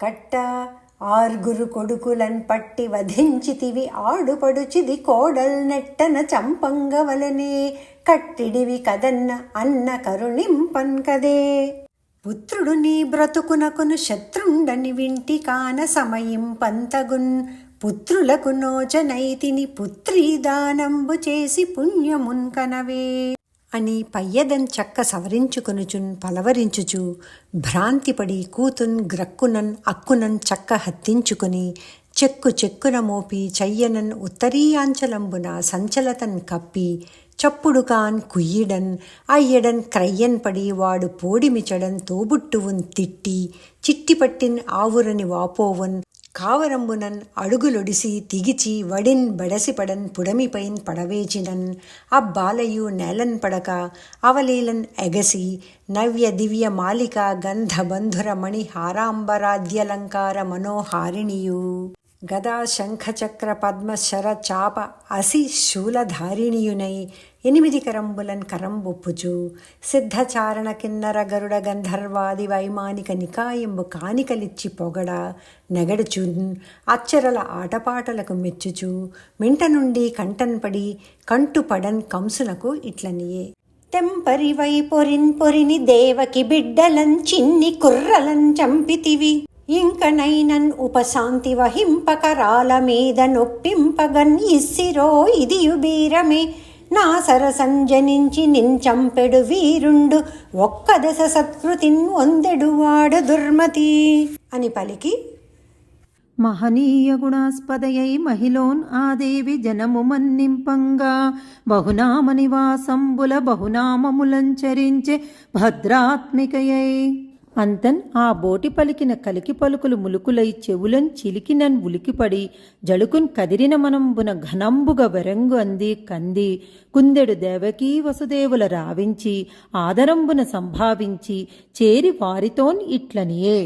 కట్ట ఆరుగురు కొడుకులన్ పట్టి వధించితివి, ఆడుపడుచిది కోడల్ నెట్టన చంపంగవలనే, కట్టిడివి కదన్న అన్న కరుణింపన్ కదే. పుత్రుడు నీ బ్రతుకునకును శత్రుండని వింటి కాన సమయింపంతగున్, పుత్రులకు నోచనైతిని పుత్రీ దానంబు చేసి పుణ్యమున్ కనవే అని పయ్యదన్ చక్క సవరించుకొనుచున్ పలవరించుచు భ్రాంతిపడి కూతున్ గ్రక్కునన్ అక్కునన్ చక్క హత్తించుకొని చెక్కున మోపి చయ్యనన్ ఉత్తరీయాంచలంబున సంచలతన్ కప్పి చప్పుడుకాన్ కుయ్యిడన్ అయ్యడన్ క్రయ్యన్ పడి వాడు పోడిమిచడన్ తోబుట్టువున్ తిట్టి చిట్టిపట్టిన్ ఆవురని వాపోవన్ కావరంబునన్ అడుగులొడిసి తిగిచి వడిన్ బడసిపడన్ పుడమిపైన్ పడవేచినన్ అబ్బాలయు నేలన్ పడక అవలీలన్ ఎగసి నవ్య దివ్య మాలిక గంధ బంధుర మణి హారాంబరాద్యలంకార మనోహారిణియు గదా శంఖచక్ర పద్మ శర చాప అసి శూలధారిణియునై 8 కరంబులన్ కరంబొప్పుచు సిద్ధచారణ కిన్నర గరుడ గంధర్వాది వైమానిక నికాయంబు కానికలిచ్చి పొగడ నెగడుచున్ అచ్చరల ఆటపాటలకు మెచ్చుచు మింట నుండి కంటన్పడి కంటుపడన్ కంసునకు ఇట్లనియే. తెంపరివై పొరిని దేవకి బిడ్డలన్ చిన్ని కుర్రలన్ చంపితివి, ఇంకనైనన్ ఉపశాంతి వహింపకరాల మీద నొప్పింపగన్ ఇస్సిరో ఇదియు బీరమే, నా సరసంజనించి నించంపెడు వీరుండు ఒక్క దశ సత్కృతిన్ వందెడువాడు దుర్మతి అని పలికి మహనీయ గుణాస్పదయై మహిళోన్ ఆదేవి జనము మన్నింపంగా బహునామ నివాసంబుల బహునామములంచరించే భద్రాత్మికయై. అంతన్ ఆ బోటి పలికిన కలికి పలుకులు ములుకులై చెవులన్ చిలికినన్ ఉలికిపడి జలుకున్ కదిరిన మనంబున ఘనంబుగ వెరంగు అంది కంది కుందెడు దేవకీ వసుదేవుల రావించి ఆదరంబున సంభావించి చేరి వారితోన్ ఇట్లనియే.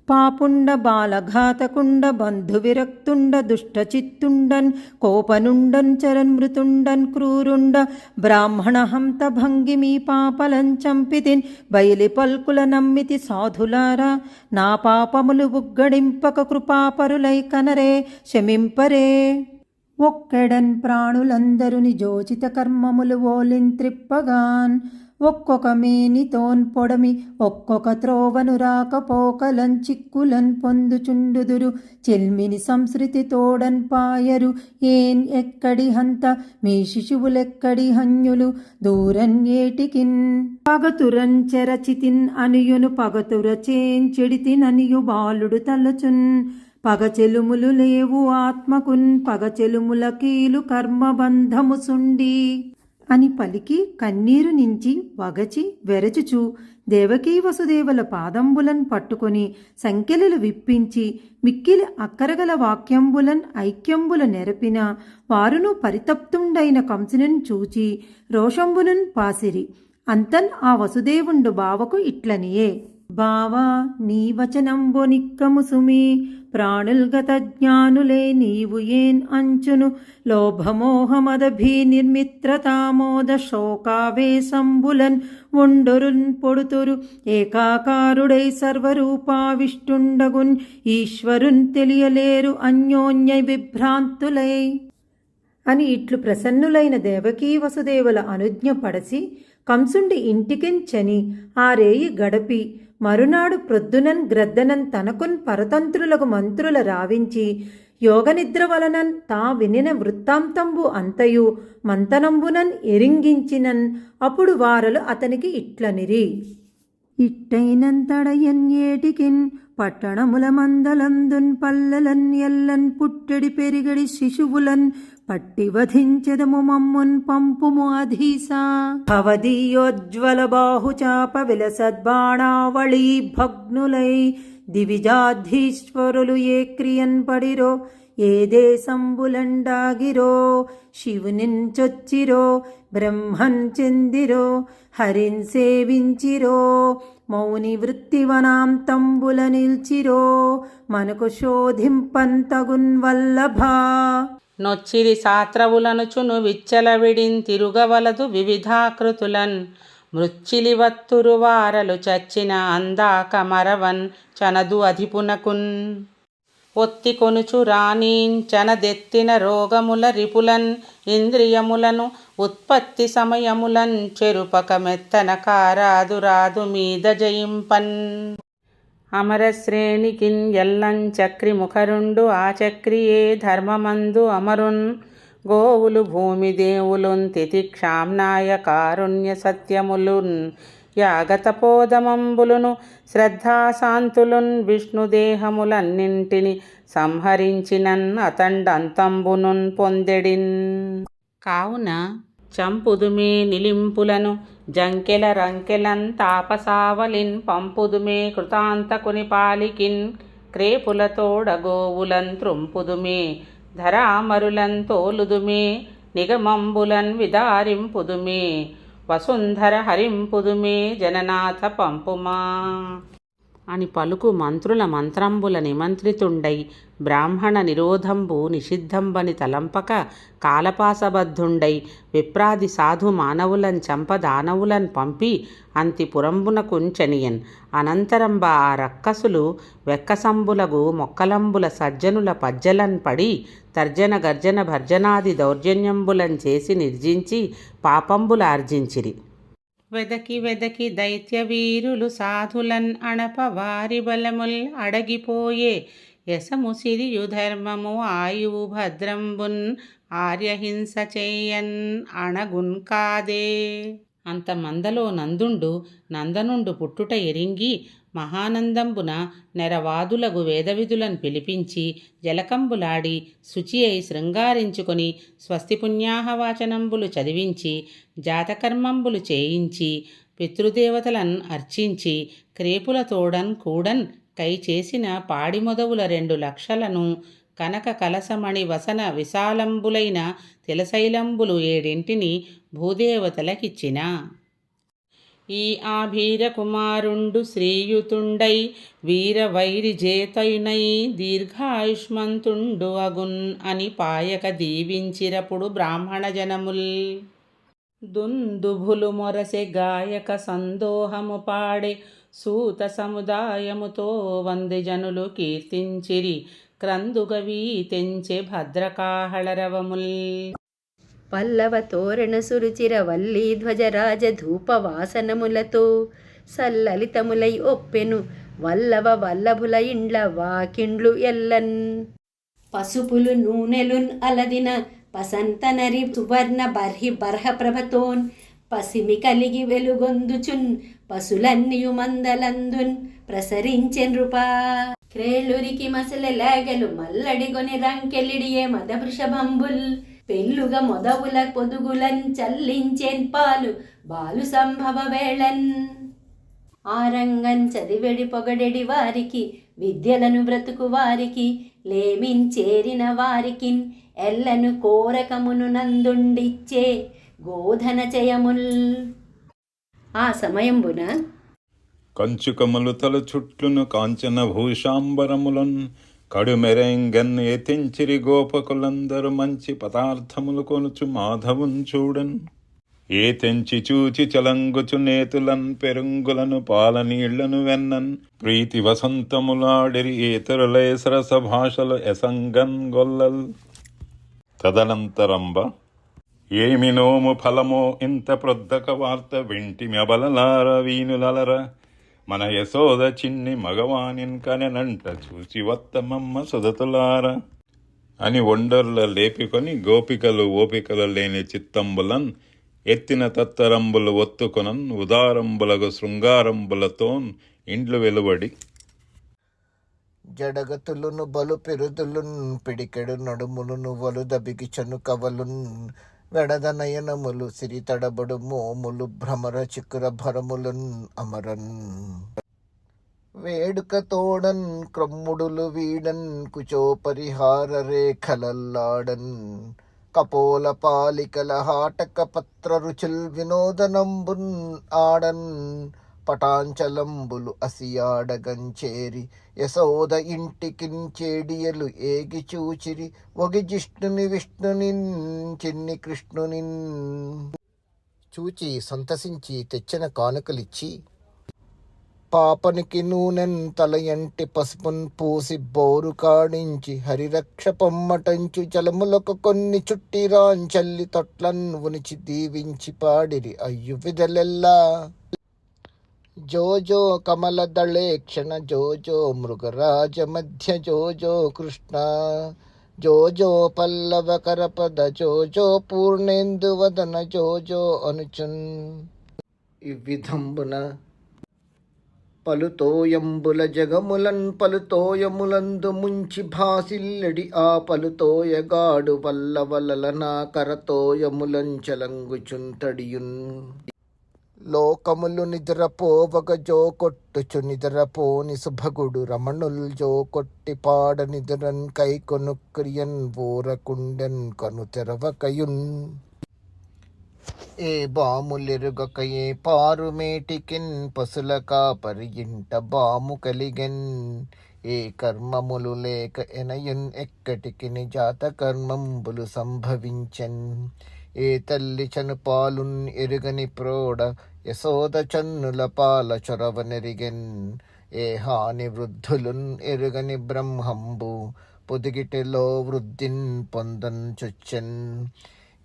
పాపుండ బాలఘాతకుండ బంధువిరక్తుండ దుష్టచిత్తుండన్ కోపనుండన్ చరన్మృతుండన్ క్రూరుండ బ్రాహ్మణహంత భంగిమీ పాపలం చంపితిన్ బయలి పల్కుల నమ్మితి సాధులారా, నా పాపములు ఉగ్గడింపక కృపాపరులై కనరే శమింపరే. ఒక్కెడన్ ప్రాణులందరుని జోచిత కర్మములు ఓలింత్రిప్పగాన్ ఒక్కొక్క మేనితోన్ పొడమి ఒక్కొక్క త్రోవను రాకపోకలన్ చిక్కులన్ పొందుచుండుదురు చెల్మిని సంస్కృతి తోడన్ పాయరు ఏన్ ఎక్కడి హంత మీ శిశువులెక్కడి హన్యులు దూరన్ ఏటికిన్. పగతురన్ చెరచితిన్ అనియును పగతుర చేంచెడితిన్ అనియు బాలుడు తలచున్, పగచెలుములు లేవు ఆత్మకున్ పగచెలుముల కీలు కర్మబంధము సుండి అని పలికి కన్నీరు నుంచి వగచి వెరచుచు దేవకీ వసుదేవుల పాదంబులన్ పట్టుకొని సంకెలలు విప్పించి మిక్కిలి అక్కరగల వాక్యంబులన్ ఐక్యంబుల నెరపిన వారును పరితప్తుండైన కంసునన్ చూచి రోషంబునన్ పాసిరి. అంతన్ ఆ వసుదేవుండు బావకు ఇట్లనియే. బావా నీ వచనంబు నిక్కము సుమి, ప్రాణుల్గత జ్ఞానులే నీవు ఏన్ అంచును లోభమోహమదభీ నిర్మిత్రతామోద శోకావేశంబులన్ ఒండొరున్ పొడుతురు ఏకాకారుడై సర్వరూపావిష్టుండగున్ ఈశ్వరున్ తెలియలేరు అన్యోన్య విభ్రాంతులై అని ఇట్లు ప్రసన్నులైన దేవకీ వసుదేవుల అనుజ్ఞ పడసి కంసుండి ఇంటికెంచని ఆ రేయి గడపి మరునాడు ప్రొద్దునన్ గ్రద్దనన్ తనకున్ పరతంత్రులకు మంత్రుల రావించి యోగనిద్ర వలనన్ తా వినిన వృత్తాంతంబు అంతయు మంతనంబునన్ ఎరింగించినన్. అప్పుడు వారలు అతనికి ఇట్లనిరి. ఇట్టైనంతడయన్ ఏటికిన్ పట్టణముల మందలందున్ పల్లెలన్ ఎల్లన్ పుట్టెడి పెరిగడి శిశువులన్ పట్టి వధించెదము మమ్మున్ పంపుము అధీసా. భవదీయోజ్వల బాహుచాప విలసద్బాణావళీ భగ్నులై దివిజాధీశ్వరులు ఏ క్రియన్ పడిరో ఏ దేశంబులండాగిరో శివునిన్ చొచ్చిరో బ్రహ్మన్ చెందిరో హరిన్ సేవించిరో మౌని వృత్తివనాంతంబుల నిల్చిరో మనకు శోధింపంతగున్ వల్లభా. నొచ్చిరి సాత్రవులనుచును విచ్చలవిడిన్ తిరుగవలదు వివిధాకృతులన్ మృచ్చిలివత్తురు వారలు చచ్చిన అందాక మరవన్ చనదు అధిపునకున్ ఒత్తి కొనుచు రాణించనదెత్తిన రోగముల రిపులన్ ఇంద్రియములను ఉత్పత్తి సమయములన్ చెరుపక మెత్తన కారాదు రాదు మీద జయింపన్ అమరశ్రేణికిన్ ఎల్లం చక్రి ముఖరుండు ఆ చక్రియే ధర్మమందు అమరున్ గోవులు భూమిదేవులున్ తితిక్షామ్నాయ కారుణ్య సత్యములున్ యాగతపోదమంబులును శ్రద్ధాశాంతులున్ విష్ణుదేహములన్నింటిని సంహరించినన్ అతండంతంబునున్ పొందెడిన్ కావున చంపుదుమే నిలింపులను జంకెల రంకెలన్ తాపసావలిన్ పంపుదుమే కృతాంతకుని పాలికిన్ క్రేపులతోడగోవులన్ త్రుంపుదుమే ధరామరులన్ తోలుదుమే నిగమంబులన్ విదారింపుదుమే వసుంధర హరింపుదుమే జననాథ పంపుమా అని పలుకు మంత్రుల మంత్రంబుల నిమంత్రితుండై బ్రాహ్మణ నిరోధంబు నిషిద్ధంబని తలంపక కాలపాసబద్ధుండై విప్రాది సాధు మానవులన్ చంప దానవులన్ పంపి అంతి పురంబునకుంచనియన్ అనంతరంబ ఆ రక్కసులు వెక్కసంబులగు మొక్కలంబుల సజ్జనుల పజ్జలన్ పడి తర్జన గర్జన భర్జనాది దౌర్జన్యంబులన్ చేసి నిర్జించి పాపంబుల ఆర్జించిరి. వెదకి వెదకి దైత్య వీరులు సాధులన్ అణప వారి బలముల్ అడగిపోయే యసము సిరియు ధర్మము ఆయువు భద్రంబున్ ఆర్యహింస చేయన్ అణగున్ కాదే. అంతమందలో నందుండు నందనుండు పుట్టుట ఎరింగి మహానందంబున నెరవాదులగు వేదవిధులను పిలిపించి జలకంబులాడి శుచి అయి శృంగారించుకొని స్వస్తి పుణ్యాహవాచనంబులు చదివించి జాతకర్మంబులు చేయించి పితృదేవతలను అర్చించి క్రేపులతోడన్ కూడన్ కై చేసిన పాడి మొదవుల 2 లక్షలను కనక కలసమణి వసన విశాలంబులైన తిలశైలంబులు 7 భూదేవతలకిచ్చిన ఈ ఆభీర కుమారుండు శ్రీయుతుండై వీర వైరి జేతయునై దీర్ఘాయుష్మంతుండు అగున్ అని పాయక దీవించిరపుడు బ్రాహ్మణ జనముల్ దుందుభులు మొరసె గాయక సందోహము పాడే సూత సముదాయముతో 100 జనులు కీర్తించిరి క్రందుగవీ తెంచె భద్రకాహళరవముల్ పల్లవ తోరణ సురుచిర వల్లీ ధ్వజరాజ ధూప వాసనములతో సల్లలితములై ఒప్పెను వల్లవ వల్లభుల ఇండ్ల వాకిండ్లు ఎల్లన్ పసుపులు నూనెలున్ అలదిన పసంతనరి సువర్ణ బర్హి బర్హప్రభతోన్ పసిమి కలిగి వెలుగొందుచున్ పసులన్నియు మందలందున్ ప్రసరించెన్ రూపా క్రేళురికి మసల లేగలు మల్లడిగొని రంకెలిడియే మద వృషభంబుల్ పెళ్ళుగా మొదవుల పొదుగులన్ చల్లించేన్ పాలు బాలు సంభవ వేళన్ ఆరంగన్ చదివెడి పొగడెడి వారికి విద్యలను బ్రతుకు వారికి లేమించేరిన వారికిన్ ఎల్లను కోరకమును నందుండిచ్చే గోధన చయముల్. ఆ సమయంబున కంచుకములు తల చుట్లును కాంచన భూషాంబరములన్ కడుమెరెంగన్ ఎతించిరి గోపకులందరూ మంచి పదార్థములు కొనుచు మాధవున్ చూడన్ ఏ తెంచి చూచి చలంగుచు నేతులన్ పెరుంగులను పాలనీళ్లను వెన్నన్ ప్రీతి వసంతములాడిరి ఏతరులయ సరస భాషలు ఎసంగన్ గొల్లల్. తదనంతరంబ ఏమి నోము ఫలమో ఇంత ప్రొద్దక వార్త వింటిమెబలలార వీనులలర మన యశోద చిన్ని మగవానిన్ కనెనంట చూచి వత్తమమ్మ సుదతులార అని ఒండర్ల లేపికొని గోపికలు ఓపికలు లేని చిత్తంబులన్ ఎత్తిన తత్తరంబులు ఒత్తుకొనన్ ఉదారంబులగు శృంగారంబులతోన్ ఇండ్లు వెలువడి జడగతులును బలు పెరుదులున్ పిడికెడు నడుములును వలు దబికి చనుకవలున్ వెడద నయనములు సిరితడబడు మోములు భ్రమర చిక్కుర భరములున్ అమరన్ వేడుక తోడన్ క్రమ్ముడులు వీడన్ కుచో పరిహార రేఖలల్లాడన్ కపోల పాలికల హాటక పత్ర రుచుల్ వినోదనంబున్ ఆడన్ పటాంచలంబులు అసియాడగంచేరి యశోద ఇంటికిన్ చేడియలు ఏగి చూచిరి ఒగి జిష్ణుని విష్ణునిన్ చిన్ని కృష్ణునిన్ చూచి సంతసించి తెచ్చిన కానుకలిచ్చి పాపనికి నూనెన్ తలయంటి పసుపున్ పూసి బోరు కాడించి హరిరక్ష పొమ్మటంచు జలములకు కొన్ని చుట్టి రాంచల్లి తొట్లన్ ఉనిచి దీవించి పాడిరి అయ్యు విధలెల్లా జోజో కమల దళే క్షణ జోజో మృగరాజ మధ్య జోజో కృష్ణ జోజో పల్లవ కరపద జోజో పూర్ణేందు వదన జోజో అనుచున్. ఈ విధంబున పలుతోయంబుల జగములన్ పలుతోయములందు ముంచి భాసిల్లడి ఆ పలుతోయగాడు వల్లవలన కరతోయములంచలంగుచుంతడియున్. లోకములు నిద్రపోవగ జో కొట్టుచు నిద్రపోని సుభగుడు రమణుల్ జో కొట్టి పాడ నిదురన్ కై కొనుక్రియన్ ఊరకుండెన్ కను తెరవకయున్. ఏ బాములెరుగకయే పారుమేటికిన్ పశుల కాపరి ఇంట బాము కలిగెన్. ఏ కర్మములు లేక ఎనయున్ ఎక్కటికి జాత కర్మంబులు సంభవించెన్. ఏ తల్లి చనుపాలున్ ఎరుగని ప్రోడ యశోద చన్నుల పాల చొరవనెరిగెన్. ఏ హాని వృద్ధులున్ ఎరుగని బ్రహ్మంబు పొదిగిటిలో వృద్ధిన్ పొందన్ చొచ్చెన్.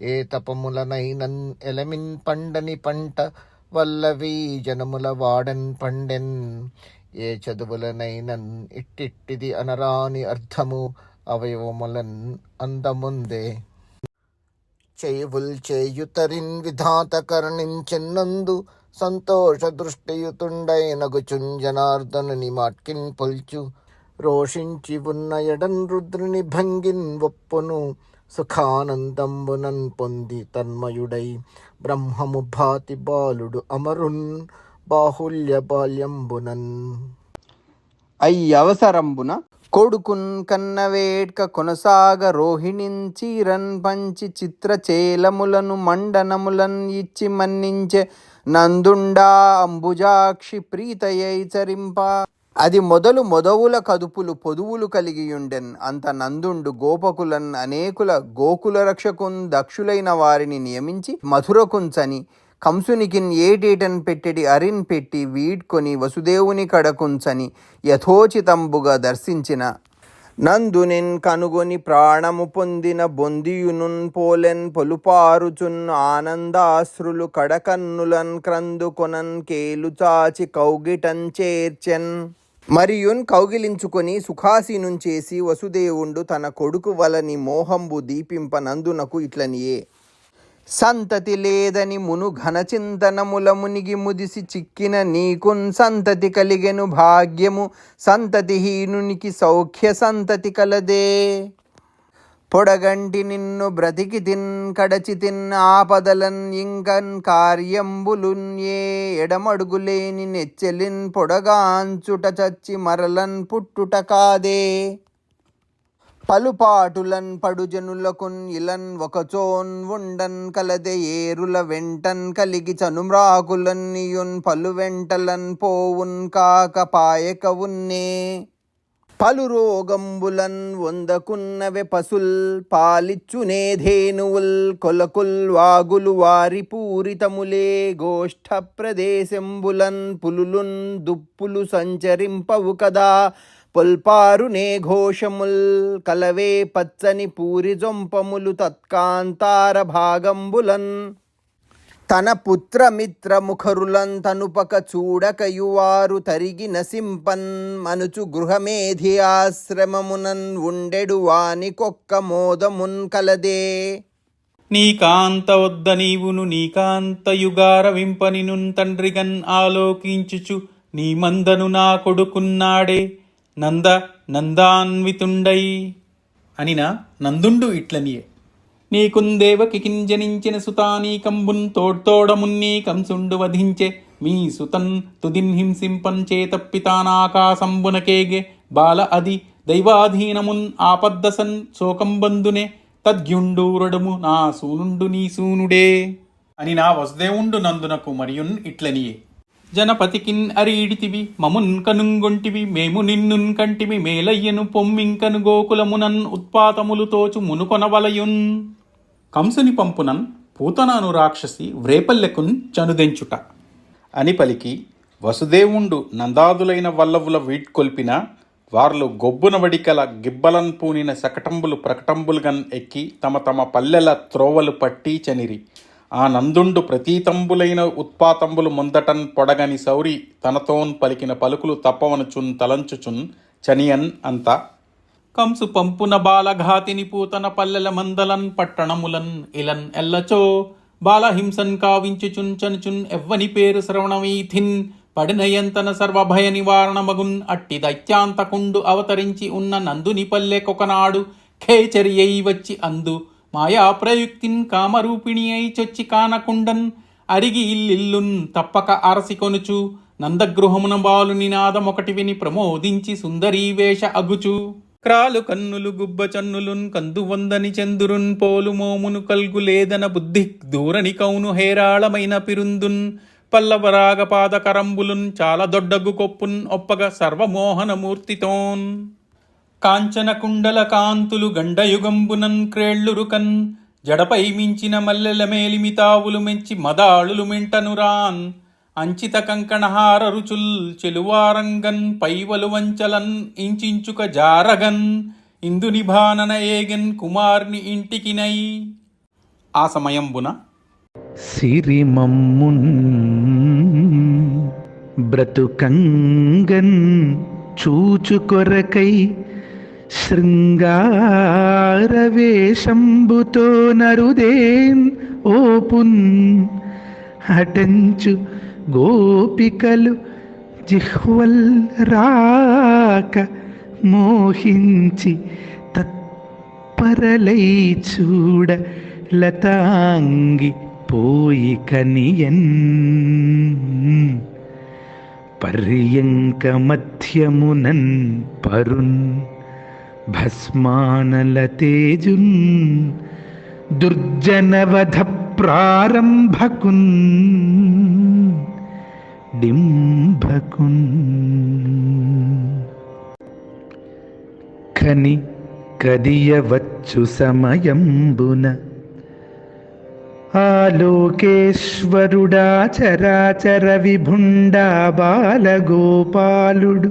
ఏ తపములనైనన్ ఎలమిన్ పండని పంట వల్లవి జనముల వాడన్ పండెన్. ఏ చదువులనైనన్ ఇట్టిట్టిది అనరాని అర్థము అవయవములన్ అందముందే. చేయువుల్ చేయుతరిన్ విధాత కరుణించెన్నందు సంతోష దృష్టియుతుండైనగుచున్ జనార్దనుని మాట్కిన్ పొల్చు. రోషించి ఉన్న ఎడన్ రుద్రుని భంగిన్ ఒప్పును సుఖానందంబునన్ పొంది తన్మయుడై బ్రహ్మము భాతి బాలుడు అమరున్ బాహుల్య బాల్యంబునన్. అయ్యవసరంబున కొడుకున్ కన్నవేడ్క కొనసాగ రోహిణిన్ చీరన్ పంచి చిత్రచేలములను మండనములన్ ఇచ్చి మన్నించె నందుండా అంబుజాక్షి ప్రీతయై చరింప. అది మొదవుల కదుపులు పొదువులు కలిగియుండెన్. అంత నందుండు గోపకులన్ అనేకుల గోకుల రక్షకున్ దక్షులైన వారిని నియమించి మధురకుంచని కంసునికిన్ ఏటేటన్ పెట్టెడి అరిన్ పెట్టి వీడ్కొని వసుదేవుని కడకుంచని యథోచితంబుగా దర్శించిన. నందునిన్ కనుగొని ప్రాణము పొందిన బొందియునున్ పోలెన్ పొలుపారుచున్ ఆనందాశ్రులు కడకన్నులన్ క్రందుకొనన్ కేలు చాచి కౌగిటన్ చేర్చెన్. మరియున్ కౌగిలించుకొని సుఖాసీనున్ చేసి వసుదేవుండు తన కొడుకు వలని మోహంబు దీపింప నందునకు ఇట్లనియే. సంతతి లేదని మును ఘనచింతనముల మునిగి ముదిసి చిక్కిన నీకున్ సంతతి కలిగెను భాగ్యము సంతతిహీనునికి సౌఖ్య సంతతి కలదే. పొడగంటి నిన్ను బ్రతికి తిన్ కడచి తిన్ ఆపదలన్ ఇంకన్ కార్యంబులున్ ఏ ఎడమడుగులేని నెచ్చెలిన్ పొడగాంచుట చచ్చి మరలన్ పుట్టుట కాదే. పలుపాటులన్ పడుజనులకున్ ఇలన్ ఒకచోన్ ఉండన్ కలదే. ఏరుల వెంటన్ కలిగి చనుమ్రాకులన్నీయున్ పలు వెంటలన్ పోవున్ కాక పాయక ఉన్నే. పలు రోగంబులన్ వందకున్నవె పశుల్ పాలిచ్చునే ధేనువుల్ కొలకుల్ వాగులు వారి పూరితములే. గోష్ఠ ప్రదేశంబులన్ పులులున్ దుప్పులు సంచరింపవు కదా. పొల్పారునే ఘోషముల్ కలవే పచ్చని పూరి జొంపములు తత్కాంతార భాగంబులన్. తన పుత్రమిత్ర ముఖరులన్ తనుపక చూడకయువారు తరిగి నసింపన్ మనుచు గృహమేధి ఆశ్రమమునన్ ఉండెడు వానికొక్క మోదమున్ కలదే. నీకాంత వద్ద నీవును నీకాంతయుగార వింపనినున్ తండ్రిగన్ ఆలోకించుచు నీ మందను నా కొడుకున్నాడే నందాన్వితుండై అనిన నందుండు ఇట్లనియే. నీకుందేవకి కింజనించిన సుతానీకంబున్ తోడ్తోడమున్నీ కంసుండు వధించే. మీ సుతన్ తుదిన్ హింసింపన్ చేతప్పితానాకాశంబునకేగే. బాల అది దైవాధీనమున్ ఆపద్దసన్ శోకంబందునే. తద్గ్యుండూరడుము నా సూనుండు నీ సూనుడే అని నా వసుదేవుండు నందునకు మరియున్ ఇట్లనియే. జనపతికిన్ అరీడితివి మమున్ కనుంగొంటివి మేము నిన్నున్ కంటివి మేలయ్యను పొమ్మింకను గోకులమునన్ ఉత్పాతములు తోచు మునుకొనవలయున్. కంసుని పంపునన్ పూతనను రాక్షసి వ్రేపల్లెకున్ చనుదెంచుట అని పలికి వసుదేవుండు నందాదులైన వల్లవుల వీడ్కొల్పిన వార్లు గొబ్బున వడికల గిబ్బలన్ పూనిన శకటంబులు ప్రకటంబులుగన్ ఎక్కి తమ తమ పల్లెల త్రోవలు పట్టి చనిరి. ఆ నందుండు ప్రతీతంబులైన ఉత్పాతంబులు ముందటన్ పొడగని సౌరి తనతోన్ పలికిన పలుకులు తప్పవనుచున్ తలంచుచున్ చనియన్ అంత. కంసు పంపున బాలఘాతిని పూతన పల్లెల మందలన్ పట్టణములన్ ఇలన్ ఎల్లచో బాలహింసన్ కావించుచున్ చనుచున్ ఎవ్వని పేరు శ్రవణమీథిన్ పడినయంతన సర్వభయ నివారణమగున్ అట్టి దైత్యాంతకుండు అవతరించి ఉన్న నందుని పల్లెకొకనాడు ఖేచరియై వచ్చి అందు మాయా ప్రయుక్తిన్ కామరూపిణి అయి చొచ్చి కానకుండన్ అరిగి ఇల్లిల్లున్ తప్పక అరసి కొనుచు నందగృహమున బాలు నినాదమొకటి విని ప్రమోదించి సుందరీవేష అగుచు క్రాలు కన్నులు గుబ్బ చన్నులున్ కందు వందని చందురున్ పోలు మోమును కల్గు లేదన బుద్ధి దూరని కౌను హేరాళమైన పిరుందున్ పల్లవరాగ పాదకరంబులున్ చాలా దొడ్డగు కొప్పున్ ఒప్పగ సర్వమోహనమూర్తితోన్ కాంచన కుండల కాంతులు గండయుగంబునన్ క్రేళ్లురుకన్ జడపై మించిన మల్లెల మేలిమితావులు మెంచి మదాళులు మింటనురాన్ అంచిత కంకణహార రుచుల్ చెలువారంగన్ పైవలు వంచలన్ ఇంచుక జారగన్ ఇందుని భానన ఏగన్ కుమార్ని ఇంటికినై. ఆ సమయంబున సిరిమమ్మున్ బ్రతుకంగన్ చూచుకొరకై శృంగారవేషంబుతో నరుదేన్ ఓపున్ అటంచు గోపికలు జిహ్వల్ రాక మోహించి తత్పరలై చూడ లతాంగి పోయి కనియన్ పర్యంక మధ్యమునన్ పరున్ భస్మానల తేజున్ దుర్జనవధ ప్రారంభకున్ డింభకున్ కని కదియవచ్చు సమయంబున ఆలోకేశ్వరుడా చరాచర విభుండా బాలగోపాలుడు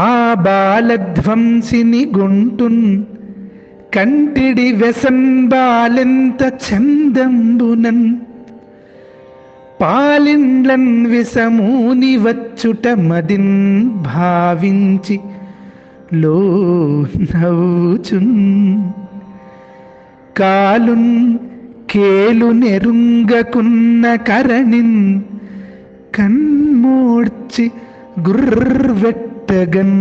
ఆ బాలధ్వంసిని గుంటున్ కంటిడి వెసన్ బాలెంత చందంబునన్ పాలిండ్లన్ విసమూని వచ్చుట మదిన్ భావించి లో నవ్వుచున్ కాలున్ కేలు నెరుంగకున్న కరణిన్ కన్మోడ్చి గుర్వెట్టగన్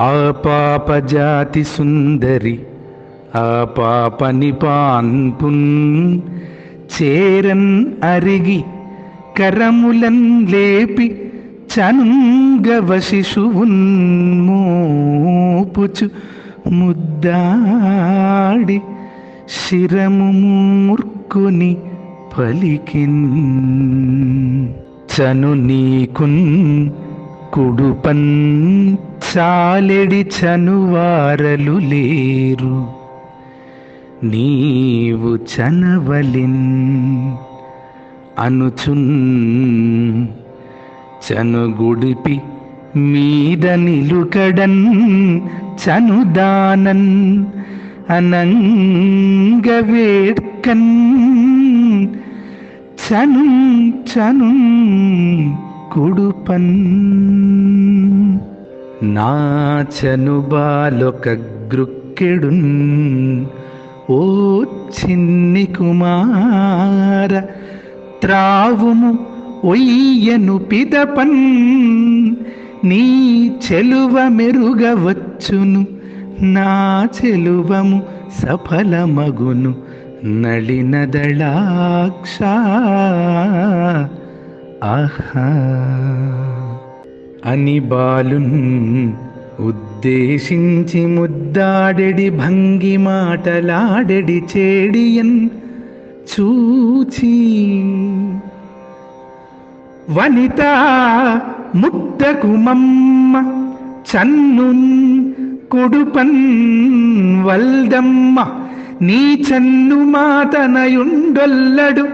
ఆ పాప జాతి సుందరి ఆ పాపని పాన్పున్ చేరన్ అరిగి కరములన్ లేపి చనుంగవ శిశువున్ మోపుచు ముద్దాడి శిరము మూర్కుని పలికిన్ చను నీకున్ కుడుపన్ చాలెడి చనువారలు లేరు నీవు చనవలిన్ అనుచున్ చనుగుడిపి మీద నిలుకడన్ చనుదానన్ అనంగవేడ్కన్ చను చను కుడుపన్ నా చను బాలొక గ్రుక్కెడున్ ఓ చిన్ని కుమార త్రావుము ఒయ్యను పిదపన్ నీ చెలువ మెరుగవచ్చును నా చెలువము సఫలమగును నళినదళాక్ష ఆహా అని బాలున్ ఉద్దేశించి ముద్దాడెడి భంగి మాటలాడెడి చేడియన్ చూచి వనిత ముద్దకు మమ్మ చన్నున్ కుడుపన్ వల్దమ్మ నీ చన్ను మాతనయుండొల్లడు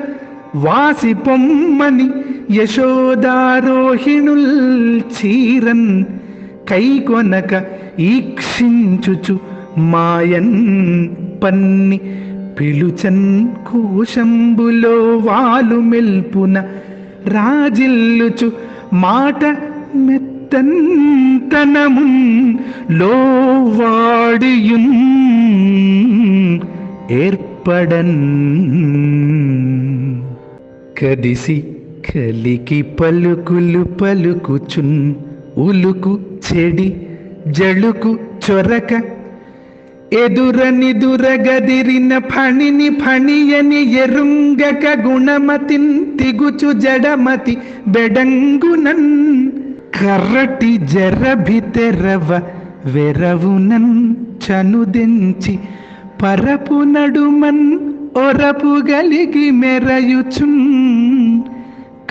వాసి పొమ్మని యశోదారోహిణుల్ చీరన్ కైకొనక ఈక్షించుచు మాయన్ పన్ని పిలుచన్ కోశంబులో వాలు మెల్పున రాజిల్లుచు మాట మెత్తంతనమున్ లోవాడియున్ ఏర్పడన్ కదిసి కలికి పలుకులు పలుకుచున్ ఉలుకు చెడి జళుకు చొరక ఎదురనిదురగదిరిన ఫణిని ఫణియని ఎరుంగక గుణమతిన్ తిగుచు జడమతి బెడంగునన్ కర్రటి జరభితెరవ వెరవునన్ చనుదెంచి పరపు నడుమన్ ఒరపు గలిగి మెరయుచున్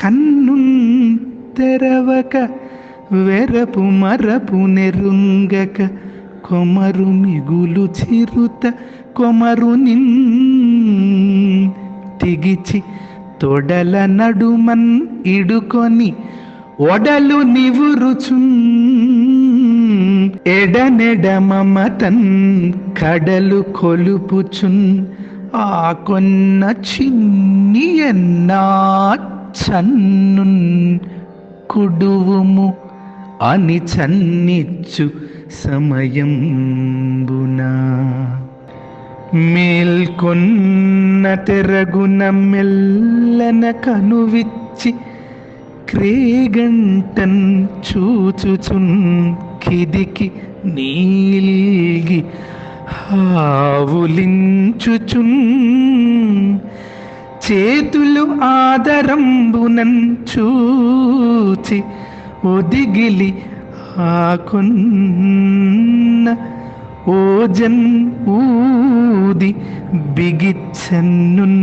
కన్నున్ తెరవక వెరపు మరపు నెరుంగక కొమరు మిగులు చిరుత కొమరు తిగిచి తొడల నడుమన్ ఇడుకొని ఒడలు నివురుచున్ ఎడనెడమమతన్ కడలు కొలుపుచున్ ఆ కొన్న చిన్ని ఎన్నా చన్నున్ కుడువుము అని చన్నిచ్చు సమయంబున మేల్కొన్న తెరగున మెల్లన కనువిచ్చి క్రేగంటన్ చూచుచున్ కిదికి నీల్గి హావులించుచున్ చేతులు ఆదరంబునన్ చూచి ఒదిగిలి ఆకొన్న ఓజన్ ఊది బిగిచ్చన్నున్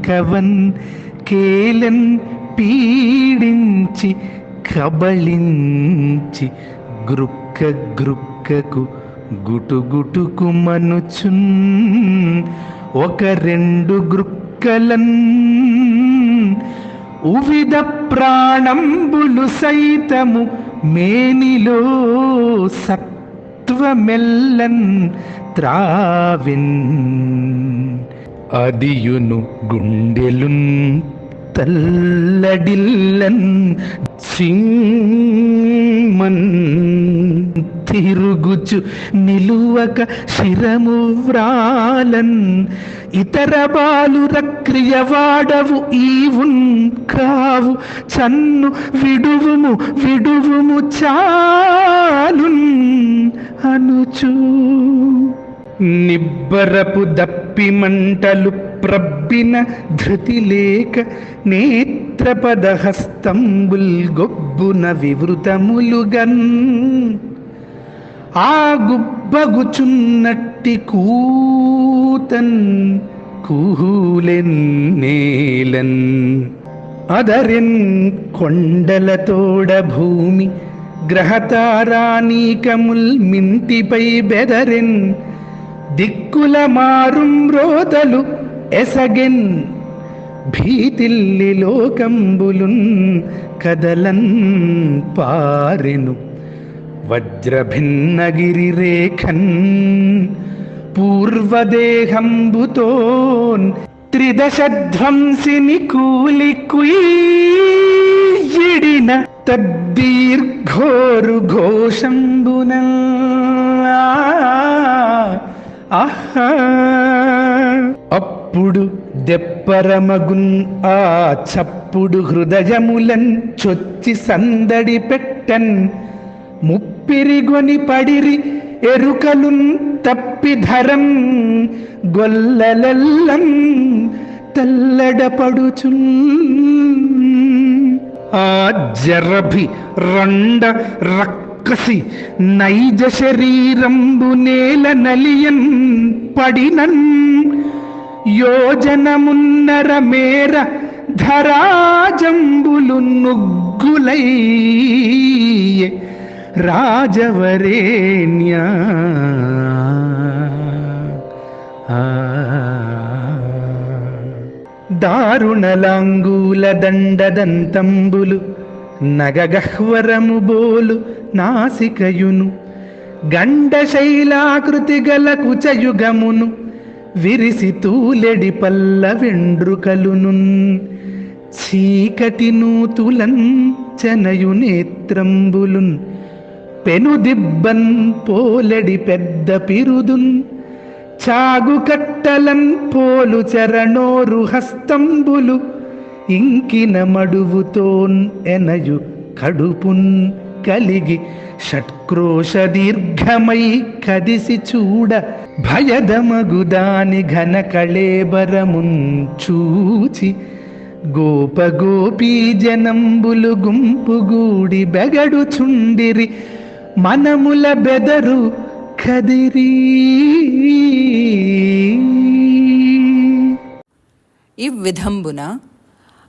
కవన్ కేలన్ పీడించి కబళించి గ్రుక్క గ్రుక్కకు గుటుగుటుకు మనుచున్ ఒక రెండు గ్రుక్కలన్ ఉవిధ ప్రాణంబులు సైతము మేనిలో సత్వమెల్లన్ త్రావిన్ అదియును గుండెలున్ తల్లడిల్లన్ సింమన్ తిరుగుచు నిలువక శిరము వ్రాలన్ ఇతర బాలుర క్రియవాడవు ఈవున్ కావు చన్ను విడువుము విడువుము చాలున్ అనుచు నిబ్బరపు దప్పి మంటలు ప్రబ్బిన ధృతి లేక నేత్రపదహస్తంబుల్ గొబ్బున వివృతములుగన్ ఆ గుబ్బగుచున్నట్టి కూతన్ కూలెన్నేలన్ అదరెన్ కొండలతోడ భూమి గ్రహతారానీకముల్ మింటిపై బెదరెన్ దిక్కుల మారుం రోదలు ఎసగెన్ భీతిల్లి లోకంబులున్ కదలన్ పారెను వజ్రభిన్నగిరి రేఖన్ పూర్వదేహంబుతోన్ త్రిదశధ్వంసిని కూలి కుయిడిన తద్దీర్ఘోరు ఘోషంబున అప్పుడు దెప్పరమగున్ ఆ చప్పుడు హృదయములన్ చొచ్చి సందడి పెట్టన్ ముప్పిరిగొని పడిరి ఎరుకలున్ తప్పిధరం గొల్లలెల్లం తల్లడపడుచున్ ఆ జరభి రండ రక్కసి నైజ శరీరంబు నేల నలియన్ పడినన్ యోజనమున్నర మేర ధరాజంబులు నుగ్గులై రాజవరేణ్యా. దారుణలాంగూల దండదంతంబులు నగగహ్వరము బోలు నాసికయును గండశైలాకృతి గల కుచయుగమును విరిసి తూలెడి పల్ల వెండ్రుకలునున్ చీకటి నూతులన్ చనయు నేత్రంబులున్ పెనుదిబ్బన్ పోలెడి పెద్ద పిరుదున్ చాగు కట్టలన్ పోలు చరణోరు హస్తంబులు ఇంకిన మడువుతోన్ ఎనయు కడుపున్ కలిగి షట్క్రోశ దీర్ఘమై కదిసి చూడ భయదమగుదాని ఘన కళేబరమున్ చూచి గోపగోపీ జనంబులు గుంపుగూడి బెగడుచుండిరి మనముల బెదరు కదిరి. ఇవ్విధంబున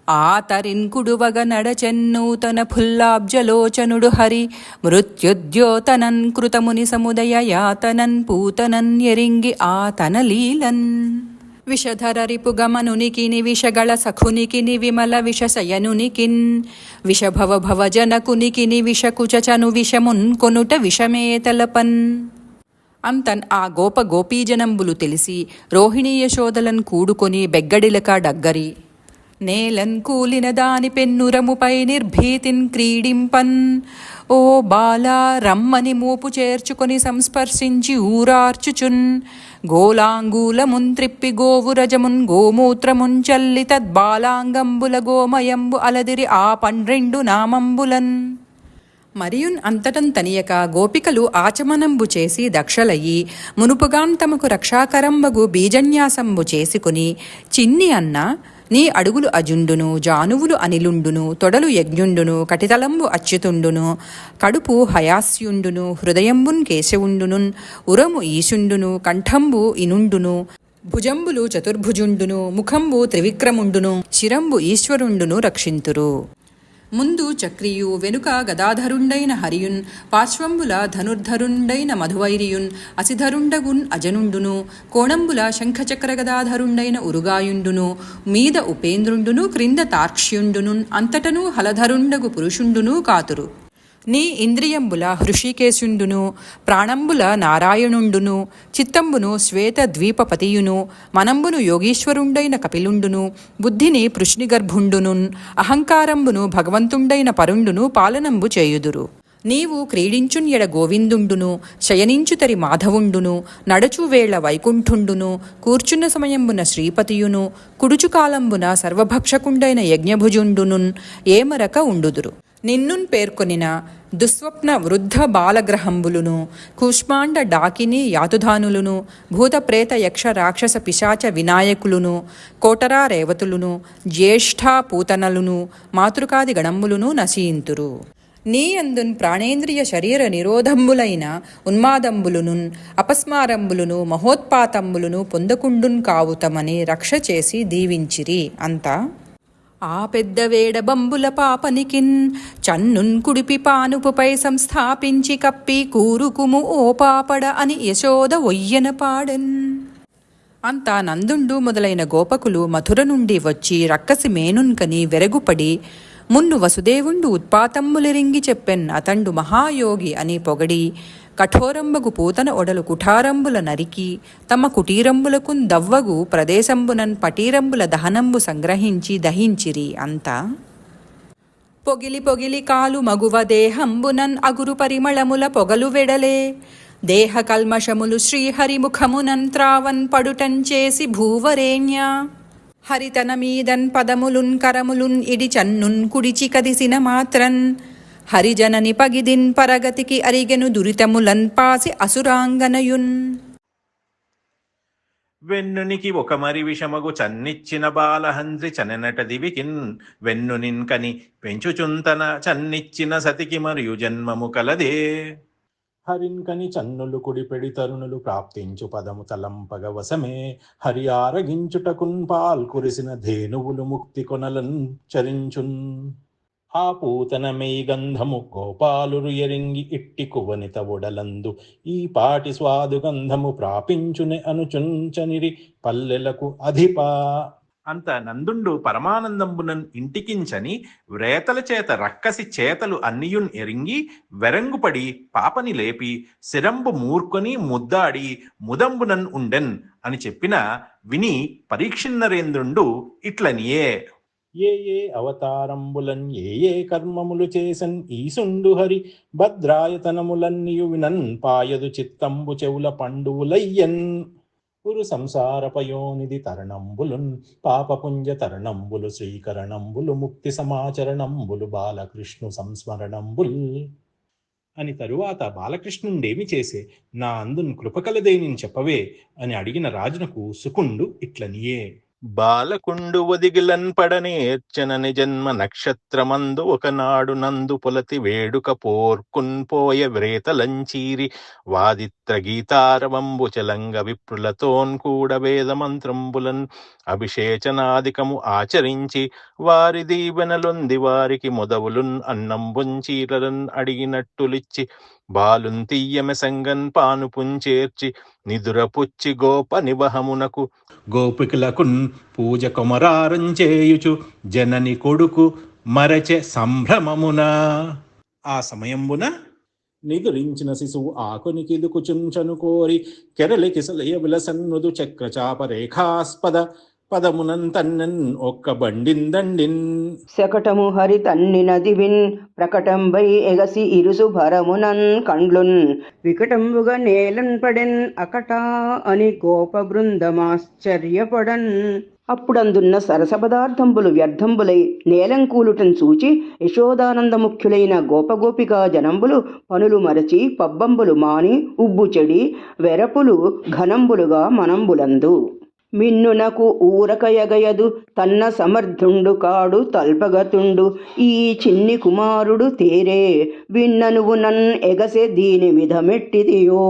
ఆతరిన్కుడువగ నడచెన్నూతన ఫుల్లాబ్జలోచనుడు హరి మృత్యుద్యోతనన్ కృతముని సముదయ యాతనన్ పూతనన్ ఎరింగి ఆతన లీలన్ విషధర రిపుగమనునికిని విషగళ సఖునికిని విమల విషశయనునికిన్ విషభవ భవజనకునికిని విషకుచను విషమున్ కొనుట విషమే తలపన్. అంతన్ ఆ గోపీజనంబులు తెలిసి రోహిణీ యశోదలన్ కూడుకొని బెగ్గడిలక డగ్గరి నేలన్ కూలిన దాని పెన్నురముపై నిర్భీతిన్ క్రీడింపన్. ఓ బాలా రమ్మని మూపు చేర్చుకొని సంస్పర్శించి ఊరార్చుచున్ గోలాంగూలమున్ త్రిప్పి గోవురజమున్ గోమూత్రమున్ చల్లి తద్బాలాంగంబుల గోమయంబు అలదిరి ఆ 12 నామంబులన్. మరియున్ అంతటం తనియక గోపికలు ఆచమనంబు చేసి దక్షలయ్యి మునుపుగాన్ తమకు రక్షాకరంబగు బీజన్యాసంబు చేసుకుని చిన్ని అన్న నీ అడుగులు అజుండును జానువులు అనిలుండును తొడలు యజ్ఞుండును కటితలంబు అచ్యుతుండును కడుపు హయాస్యుండును హృదయంబున్ కేశవుండును ఉరము ఈశుండును కంఠంబు ఇనుండును భుజంబులు చతుర్భుజుండును ముఖంబు త్రివిక్రముండును శిరంబు ఈశ్వరుండును రక్షింతురు. ముందు చక్రియు వెనుక గదాధరుండైన హరియున్ పార్శ్వంబుల ధనుర్ధరుండైన మధువైరియున్ అసిధరుండగున్ అజనుండును కోణంబుల శంఖచక్ర గదాధరుండైన ఉరుగాయుండును మీద ఉపేంద్రుండును క్రింద తార్క్ష్యుండును అంతటను హలధరుండగు పురుషుండును కాతురు. నీ ఇంద్రియంబుల హృషికేశుండును ప్రాణంబుల నారాయణుండును చిత్తంబును శ్వేత ద్వీపపతియును మనంబును యోగీశ్వరుండైన కపిలుండును బుద్ధిని పృష్ణిగర్భుండును అహంకారంబును భగవంతుండైన పరుండును పాలనంబు చేయుదురు. నీవు క్రీడించున్ ఎడ గోవిందుండును శయనించుతరి మాధవుండును నడచువేళ వైకుంఠుండును కూర్చున్న సమయంబున శ్రీపతియును కుడుచుకాలంబున సర్వభక్షకుండైన యజ్ఞభుజుండునున్ ఏమరక ఉండుదురు. నిన్నున్ పేర్కొనిన దుస్వప్న వృద్ధ బాలగ్రహంబులును కూష్మాండ డాకిని యాతుధానులును భూతప్రేత యక్ష రాక్షస పిశాచ వినాయకులును కోటరా రేవతులును జ్యేష్ఠా పూతనలును మాతృకాది గణంబులును నశీంతురు. నీ అందున్ ప్రాణేంద్రియ శరీర నిరోధంబులైన ఉన్మాదంబులును అపస్మారంబులును మహోత్పాతంబులును పొందకుండున్ కావుతమని రక్ష చేసి దీవించిరి. అంతా ఆ పెద్ద వేడబంబుల పాపనికిన్ చన్నున్ కుడిపి పానుపుపై సంస్థాపించి కప్పి కూరుకుము ఓ పాపడ అని యశోద ఒయ్యన పాడెన్. అంతా నందుండు మొదలైన గోపకులు మధుర నుండి వచ్చి రక్కసి మేనున్కని వెరగుపడి మున్ను వసుదేవుండు ఉత్పాతంబులెరింగి చెప్పెన్ అతండు మహాయోగి అని పొగడి కఠోరంబగు పూతన ఒడలు కుఠారంబుల నరికి తమ కుటీరంబులకున్ దవ్వగు ప్రదేశంబునన్ పటీరంబుల దహనంబు సంగ్రహించి దహించిరి. అంతా పొగిలి పొగిలి కాలు మగువ దేహంబునన్ అగురు పరిమళముల పొగలు వెడలే దేహ కల్మషములు శ్రీహరిముఖమునన్ త్రావన్ పడుటన్ చేసి భూవరేణ్య హరితన మీదన్ పదములున్ కరములున్ ఇడి చన్నున్ కుడిచి కదిసిన మాత్రన్ హరిజనని పగిదిన్ పరగతికి అరిగెను దురితములన్ పాసి అసురాంగనయున్. వెన్నునికి ఒక మరి విషమగు చన్నిచ్చిన బాలహంద్రి చననట దివికిన్ వెన్నునిన్ కని పెంచుచుంతన చన్నిచ్చిన సతికి మరియు జన్మము కలదే. హరిన్కని చన్నులు కుడిపెడి తరుణులు ప్రాప్తించు పదము తలంపగ వశమే హరి ఆరగించుటకున్ పాల్ కురిసిన ధేనువులు ముక్తి కొనలన్ చరించున్. ఆ పూతనమై గంధము గోపాలురు ఎరింగి ఇట్టి కువనిత ఒడలందు ఈ పాటి స్వాదు గంధము ప్రాపించునే అనుచుంచనిరి పల్లెలకు అధిపా. అంత నందుండు పరమానందంబునన్ ఇంటికించని వ్రేతల చేత రక్కసి చేతలు అన్నియున్ ఎరింగి వెరంగుపడి పాపని లేపి శిరంబు మూర్కొని ముద్దాడి ముదంబునన్ ఉండెన్ అని చెప్పిన విని పరీక్షిన్నరేంద్రుండు ఇట్లనియే. ఏ అవతారంబులన్ ఏ కర్మములు చేసన్ ఈసుండు హరి భద్రాయతనములన్నియు వినన్ పాయదు చిత్తంబు చెవుల పండువులయ్యన్. పురు సంసారపయోనిధి తరణంబులున్ పాపపుంజ తరణంబులు శ్రీకరణంబులు ముక్తి సమాచరణంబులు బాలకృష్ణు సంస్మరణంబుల్ అని తరువాత బాలకృష్ణుండేమి చేసే నా అందున్ కృపకలదేని చెప్పవే అని అడిగిన రాజునకు సుకుండు ఇట్లనియే. బాలకుండు ఒదిగిలన్ పడనేర్చనని జన్మ నక్షత్రమందు ఒకనాడు నందు పొలతి వేడుక పోర్కున్ పోయ వ్రేతలంచీరి వాదిత్ర గీతారవంబు చలంగ విప్రులతోన్ కూడా వేద మంత్రంబులన్ అభిషేచనాదికము ఆచరించి వారి దీవెనలొంది వారికి మొదవులున్ అన్నంబుంచీరలన్ అడిగినట్టులిచ్చి బాలున్ తీయమె సంగన్ పానుపుంచేర్చి నిదురపుచ్చి గోప నివహమునకు గోపికలకున్ పూజ కొమరారం చేయుచు జనని కొడుకు మరచె సంభ్రమమున. ఆ సమయంబున నిదురించిన శిశువు ఆకునికిదుకుచుంచను కోరి కెరలికిసలయ విలసన్నుదు చక్రచాప రేఖాస్పద పదమునంతన్నన్ ఒక్క బండిందండిన్. శకటము హరి తన్నిన దివిన్ ప్రకటంబై ఎగసి ఇరుసు భరమునన్ కండ్లున్ వికటంబుగా నేలన్ పడెన్ అకటా అని గోప బృందమాశ్చర్యపడన్. అప్పుడందున్న సరస పదార్థంబులు వ్యర్థంబులై నేలంకూలుటం చూచి యశోదానందముఖ్యులైన గోపగోపికా జనంబులు పనులు మరచి పబ్బంబులు మాని ఉబ్బు చెడి వెరపులు ఘనంబులుగా మనంబులందు. మిన్నునకు ఊరకయగయదు తన్న సమర్థుండు కాడు తల్పగతుండు ఈ చిన్ని కుమారుడు తేరే విన్ననువు నన్ ఎగసే దీని మిధమెట్టిదియో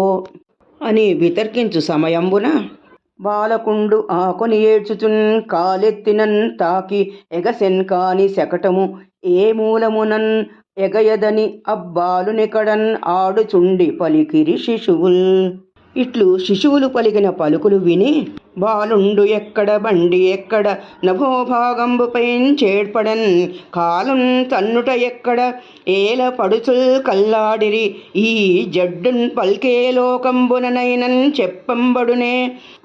అని వితర్కించు సమయంబున బాలకుండు ఆకొని ఏడ్చుచున్ కాలెత్తినన్ తాకి ఎగసెన్ కాని శకటము ఏ మూలమునన్ ఎగయదని అబ్బాలునికడన్ ఆడుచుండి పలికిరి శిశువుల్. ఇట్లు శిశువులు పలికిన పలుకులు విని బాలుండు ఎక్కడ బండి ఎక్కడ నభోభాగంబుపై చేడ్పడన్ కాలున్ తన్నుట ఎక్కడ ఏల పడుచుల్ కల్లాడిరి ఈ జడ్డున్ పల్కే లోకంబుననైనన్ చెప్పంబడునే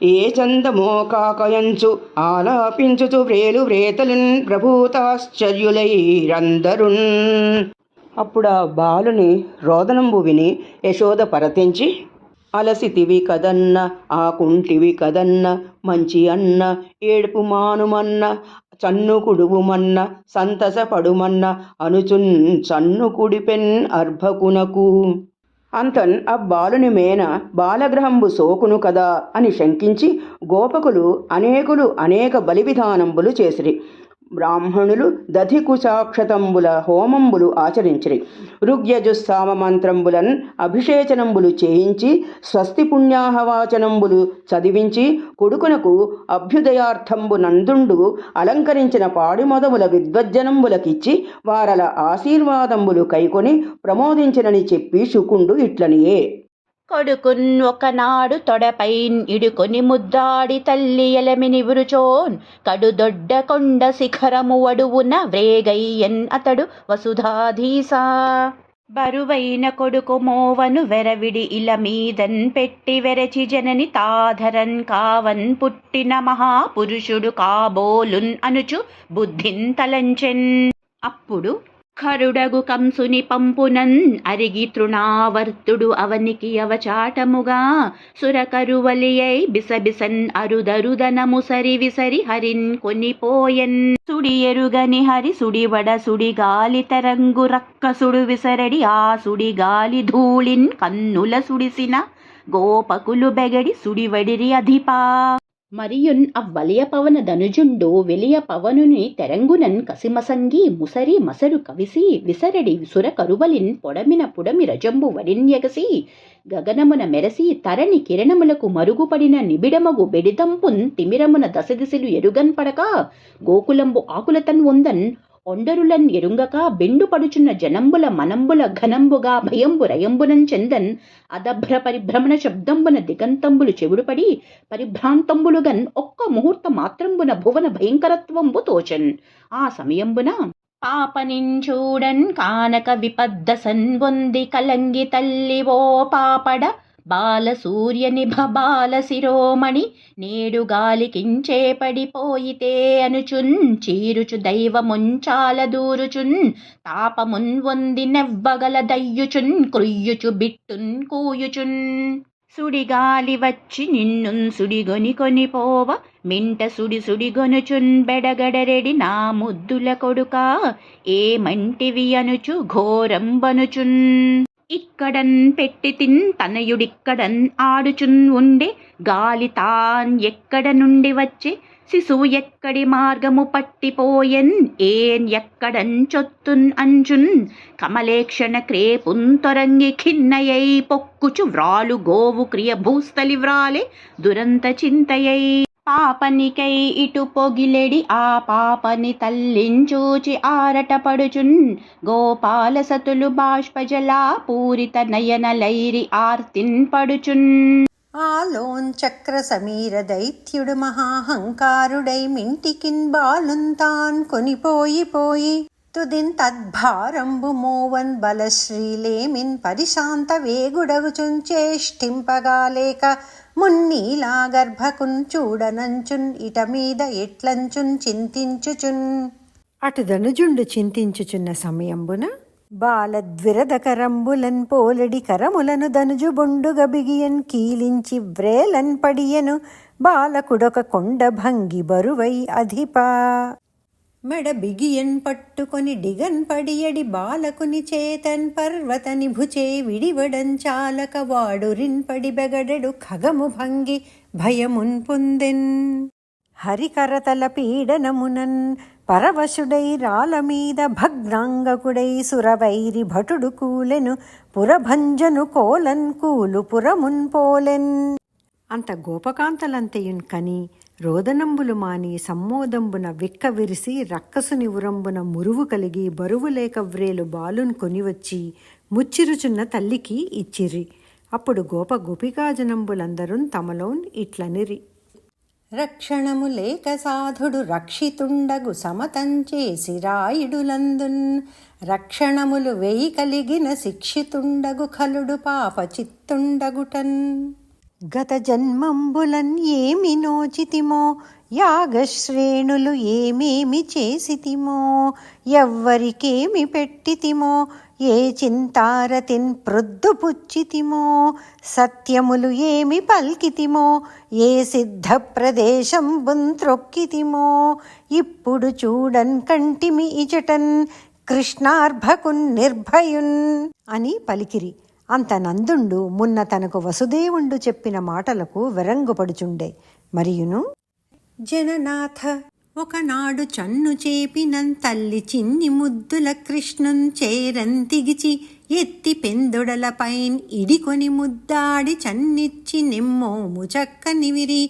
ఏ చందమో కాకయంచు ఆలాపించుచు వ్రేలు వ్రేతలున్ ప్రభూతాశ్చర్యులై రందరున్. అప్పుడా బాలుని రోదనంబు విని యశోద పరతించి అలసితివి కదన్న ఆకుంటివి కదన్న మంచి అన్న ఏడుపు మానుమన్న చన్ను కుడువుమన్న సంతస పడుమన్న అనుచున్ చన్ను కుడిపెన్ అర్భకునకు. అంతన్ అబ్బాలుని మేన బాలగ్రహంబు సోకును కదా అని శంకించి గోపకులు అనేక బలి విధానంబులు చేసిరి. బ్రాహ్మణులు దధికుచాక్షతంబుల హోమంబులు ఆచరించిరి. ఋగ్యజుస్సామ మంత్రంబులన్ అభిషేచనంబులు చేయించి స్వస్తి పుణ్యాహవాచనంబులు చదివించి కొడుకునకు అభ్యుదయార్థంబు నందుండు అలంకరించిన పాడి మొదముల విద్వజ్జనంబులకిచ్చి వారల ఆశీర్వాదంబులు కైకొని ప్రమోదించినని చెప్పి శుకుండు ఇట్లనియే. కొడుకున్ ఒకనాడు తొడపైన్ ఇడుకొని ముద్దాడి తల్లి ఎలమిని విరుచోన్ కడుదొడ్డ కొండ శిఖరము అడువున వ్రేగయ్యన్ అతడు వసుధాధీసా. బరువైన కొడుకు మోవను వెరవిడి ఇల మీదన్ పెట్టి వెరచి జనని తాధరన్ కావన్ పుట్టిన మహాపురుషుడు కాబోలున్ అనుచు బుద్ధిన్ తలంచెన్. అప్పుడు ఖరుడగు కంసుని పంపునన్ అరిగి తృణావర్తుడు అవనికి అవచాటముగా సురకరువలియై బిసబిసన్ అరుదరుదనము సరి విసరి హరిన్ కొనిపోయన్. సుడి ఎరుగని హరి సుడివడ సుడిగాలి తరంగు రక్కసుడు విసరడి ఆ సుడిగాలి ధూళిన్ కన్నుల సుడిసిన గోపకులు బెగడి సుడివడిరి అధిపా. మరియున్ అవ్వలియ పవన ధనుజుండు వెలియ పవనుని తెరంగునన్ కసిమసంగి ముసరి మసరు కవిసి విసరడి సుర కరువలిన్ పొడమిన పుడమి రజంబు వడిన్యగసి గగనమున మెరసి తరణి కిరణములకు మరుగుపడిన నిబిడమగు బెడిదంపున్ తిమిరమున దశదిశలు ఎరుగన్ పడక గోకులంబు ఆకులతన్ ఉందన్ ఒండరులన్ ఎరుంగక బెండుపడుచున్న జనంబుల మనంబుల ఘనంబుగా భయంబు రయంబునం చెందన్ అదభ్ర పరిభ్రమణ శబ్దంబున దిగంతంబులు చెవుడుపడి పరిభ్రాంతంబులుగన్ ఒక్క ముహూర్త మాత్రంబున భువన భయంకరత్వంబు తోచన్. ఆ సమయంబున పాపనించూడన్ కానక విపద్ద సన్వొంది కలంగి తల్లి ఓ పాపడ బాలసూర్య నిభ బాల శిరోమణి నేడు గాలికించే పడిపోయితే అనుచున్ చీరుచు దైవముంచాల దూరుచున్ తాపమున్ వంది నెవ్వగల దయ్యుచున్ క్రుయ్యుచు బిట్టున్ కూయుచున్ సుడిగాలి వచ్చి నిన్నున్ సుడిగొని కొనిపోవ మింట సుడిగొనుచున్ బెడగడరెడి నా ముద్దుల కొడుక ఏమంటివి అనుచు ఘోరంబనుచున్ ఇక్కడన్ పెట్టి తిన్ తనయుడిక్కడన్ ఆడుచున్ ఉండే గాలి తాన్ ఎక్కడ నుండి వచ్చే శిశువు ఎక్కడి మార్గము పట్టిపోయెన్ ఏన్ ఎక్కడన్ చొత్తున్ అంచున్ కమలేక్షణ క్రేపున్ తొరంగి ఖిన్నయై పొక్కుచు వ్రాలు గోవు క్రియ భూస్థలి వ్రాలే దురంత చింతయై పాపనికై ఇటు పొగిలెడి ఆ పాపని తల్లించూచి ఆరటపడుచున్ గోపాల సతులు బాష్పజలా పూరిత నయనలైరి ఆర్తిన్ పడుచున్. ఆలోన్ చక్ర సమీర దైత్యుడు మహాహంకారుడై మింటికిన్ బాలుంతాన్ కొనిపోయి తుదిన్ తద్భారంబు మోవన్ బలశ్రీలేమిన్ పరిశాంత వేగుడగుచున్ చేష్టింపగాలేక మున్నీలా గర్భకున్ చూడనంచున్ ఇట మీద ఎట్లంచున్ చింతించుచున్. అటు ధనుజుండు చింతించుచున్న సమయంబున బాలద్విరదకరంబులన్ పోలడి కరములను ధనుజు బొండుగ బిగియన్ కీలించి వ్రేలన్ పడియను బాలకుడొక కొండ భంగి బరువై అధిపా మెడ బిగియన్ పట్టుకొని డిగన్ పడియడి బాలకుని చేతన్ పర్వతని భుచే విడివడన్ చాలక వాడురిన్ పడి బెగడెడు ఖగము భంగి భయమున్ పొందెన్. హరికరతల పీడనమునన్ పరవశుడై రాల మీద భగ్నాంగకుడై సురవైరి భటుడు కూలెను పురభంజను కోలన్ కూలు పురమున్ పోలెన్. అంత గోపకాంతలంతయున్ కని రోదనంబులు మాని సమ్మోదంబున విక్క విరిసి రక్కసుని ఉరంబున మురువు కలిగి బరువు లేక వ్రేలు బాలున్ కొనివచ్చి ముచ్చిరుచున్న తల్లికి ఇచ్చిరి. అప్పుడు గోపికాజనంబులందరున్ తమలోన్ ఇట్లనిరి. రక్షణము లేక సాధుడు రక్షితుండగు సమతంచేసి రాయుడులందున్ రక్షణములు వేయి కలిగిన శిక్షితుండగు ఖలుడు పాప చిత్తుండగుటన్. గత జన్మంబులన్ ఏమి నోచితిమో యాగశ్రేణులు ఏమేమి చేసితిమో ఎవ్వరికేమి పెట్టితిమో ఏ చింతారతిన్ ప్రొద్దు పుచ్చితిమో సత్యములు ఏమి పల్కితిమో ఏ సిద్ధ ప్రదేశం బుంత్రొక్కితిమో ఇప్పుడు చూడన్ కంటిమి ఇచటన్ కృష్ణార్భకున్ నిర్భయున్ అని పలికిరి. అంత నందుండు మున్న తనకు వసుదేవుండు చెప్పిన మాటలకు వెరంగుపడుచుండే. మరియును జననాథ ఒకనాడు చన్ను చేపినం తల్లి చిన్ని ముద్దుల కృష్ణున్ చేరంతిగిచి ఎత్తి పెందొడలపైన్ ఇడికొని ముద్దాడి చన్నిచ్చి నిమ్మోము చక్కనివిరి